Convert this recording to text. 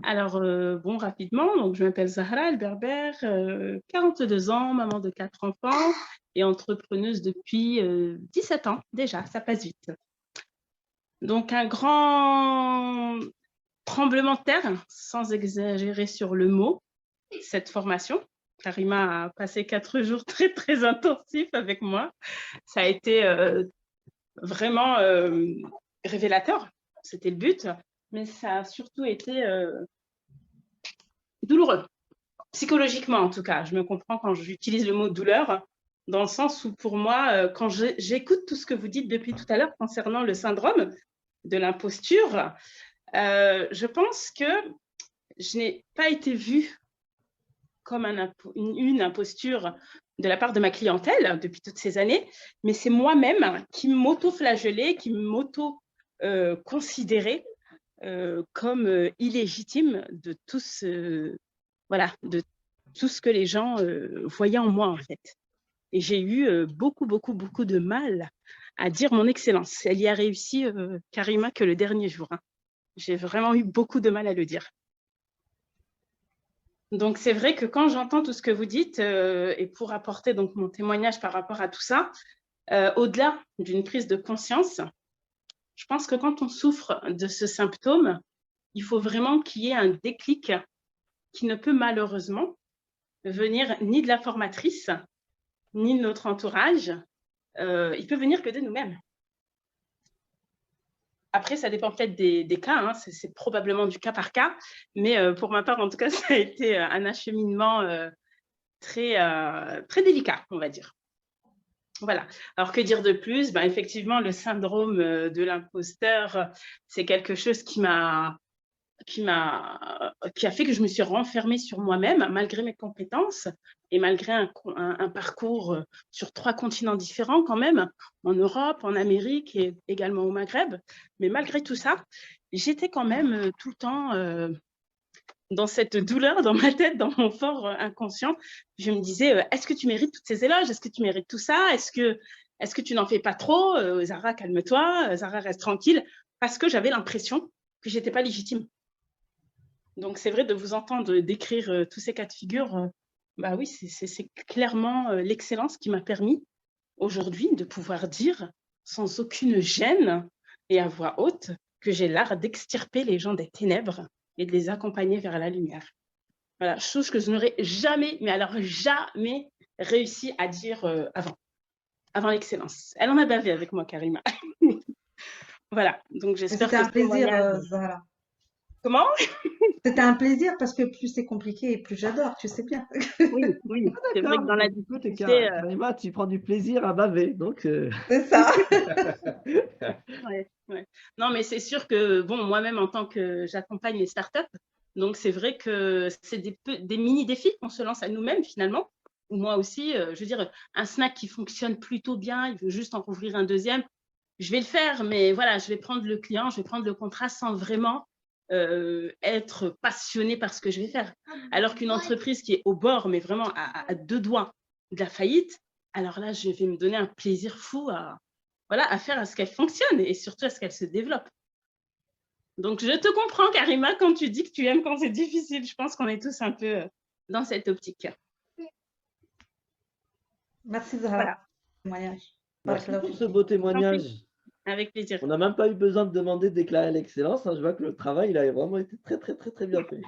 Alors, bon, rapidement, donc je m'appelle Zahra El Berbère, 42 ans, maman de 4 enfants et entrepreneuse depuis, 17 ans déjà, ça passe vite. Donc un grand tremblement de terre, sans exagérer sur le mot, cette formation. Karima a passé 4 jours très, très intensifs avec moi. Ça a été, vraiment, révélateur, c'était le but, mais ça a surtout été, douloureux. Psychologiquement, en tout cas, je me comprends quand j'utilise le mot douleur, dans le sens où pour moi, quand j'écoute tout ce que vous dites depuis tout à l'heure concernant le syndrome de l'imposture, je pense que je n'ai pas été vue comme une imposture de la part de ma clientèle depuis toutes ces années, mais c'est moi-même qui m'auto-flagellais, qui m'auto-considérais comme illégitime de tout ce, voilà, de tout ce que les gens voyaient en moi, en fait. Et j'ai eu beaucoup, beaucoup, beaucoup de mal à dire mon excellence. Elle y a réussi, Karima, que le dernier jour, hein. J'ai vraiment eu beaucoup de mal à le dire. Donc, c'est vrai que quand j'entends tout ce que vous dites, et pour apporter donc mon témoignage par rapport à tout ça, au-delà d'une prise de conscience, je pense que quand on souffre de ce symptôme, il faut vraiment qu'il y ait un déclic qui ne peut malheureusement venir ni de la formatrice, ni de notre entourage. Il peut venir que de nous-mêmes. Après, ça dépend peut-être des cas, hein, c'est probablement du cas par cas, mais pour ma part, en tout cas, ça a été un acheminement très, très délicat, on va dire. Voilà. Alors, que dire de plus? Ben, effectivement, le syndrome de l'imposteur, c'est quelque chose qui a fait que je me suis renfermée sur moi-même, malgré mes compétences et malgré un parcours sur 3 continents différents quand même, en Europe, en Amérique et également au Maghreb. Mais malgré tout ça, j'étais quand même tout le temps dans cette douleur dans ma tête, dans mon fort inconscient. Je me disais, est-ce que tu mérites toutes ces éloges? Est-ce que tu mérites tout ça? Est-ce que tu n'en fais pas trop? Zahra, calme-toi. Zahra, reste tranquille. Parce que j'avais l'impression que j'étais pas légitime. Donc, c'est vrai de vous entendre décrire tous ces cas de figure, bah oui, c'est clairement l'excellence qui m'a permis aujourd'hui de pouvoir dire sans aucune gêne et à voix haute que j'ai l'art d'extirper les gens des ténèbres et de les accompagner vers la lumière. Voilà, chose que je n'aurais jamais, mais alors jamais réussi à dire avant l'excellence. Elle en a bavé avec moi, Karima. Voilà, donc Mais j'espère c'était que un ce plaisir, témoignage… Zahra. Comment? C'était un plaisir parce que plus c'est compliqué et plus j'adore, tu sais bien. Oui, oui, c'est vrai que D'accord, dans la donc écoute, difficulté, Karima, tu prends du plaisir à baver, donc C'est ça. ouais, ouais. Non, mais c'est sûr que, bon, moi-même, en tant que j'accompagne les startups, donc c'est vrai que c'est des mini-défis qu'on se lance à nous-mêmes, finalement. Ou moi aussi, je veux dire, un snack qui fonctionne plutôt bien, il veut juste en rouvrir un deuxième, je vais le faire, mais voilà, je vais prendre le client, je vais prendre le contrat sans vraiment être passionnée par ce que je vais faire. Alors qu'une entreprise qui est au bord, mais vraiment à 2 doigts de la faillite, alors là, je vais me donner un plaisir fou voilà, à faire à ce qu'elle fonctionne et surtout à ce qu'elle se développe. Donc, je te comprends, Karima, quand tu dis que tu aimes quand c'est difficile. Je pense qu'on est tous un peu dans cette optique. Merci Zahra Voilà, pour ce témoignage. merci Barakallahu pour ce fiki. beau je t'en prie, témoignage. avec plaisir. On n'a même pas eu besoin de demander de déclarer l'excellence, hein. Je vois que le travail, il a vraiment été très, très, très, très bien fait.